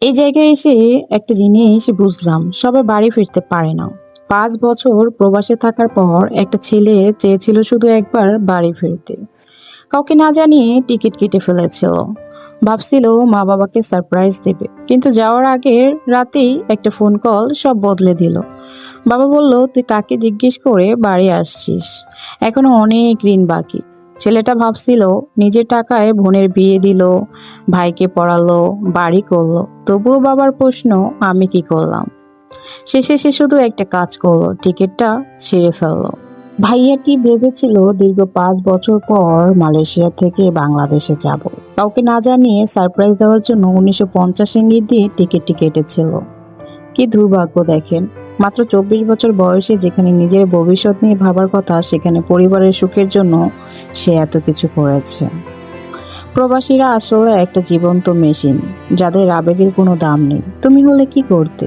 এই জায়গায় এসে একটা জিনিস বুঝলাম, সবাই বাড়ি ফিরতে পারে না। 5 বছর প্রবাসে থাকার পর একটা ছেলে চেয়েছিল শুধু একবার বাড়ি ফিরতে। কাউকে না জানিয়ে টিকিট কেটে ফেলেছিল। ভাবছিল মা বাবাকে সারপ্রাইজ দেবে, কিন্তু যাওয়ার আগের রাতেই একটা ফোন কল সব বদলে দিল। বাবা বলল, তুই তাকে জিজ্ঞেস করে বাড়ি আসছিস, এখনো অনেক ঋণ বাকি। ছেলেটা ভাবছিল নিজের টাকায় বোনের বিয়ে দিল, ভাইকে পড়ালো, বাড়ি করলো, তবুও বাবার প্রশ্ন, আমি কি করলাম? শেষে সে শুধু একটা কাজ করলো, টিকিটটা ছিঁড়ে ফেললো। ভাইয়াটি ভেবেছিল দীর্ঘ 5 বছর পর মালয়েশিয়া থেকে বাংলাদেশে যাব, কাউকে না জানিয়ে সারপ্রাইজ দেওয়ার জন্য 1950 রিঙ্গিত দিয়ে টিকিটটি কেটেছিল। কি দুর্ভাগ্য দেখেন, মাত্র 24 বছর বয়সে যেখানে নিজের ভবিষ্যৎ নিয়ে ভাবার কথা, সেখানে পরিবারের সুখের জন্য সে এত কিছু করেছে। প্রবাসীরা আসলে একটা জীবন্ত মেশিন, যাদের আবেগের কোনো দাম নেই। তুমি হলে কি করতে?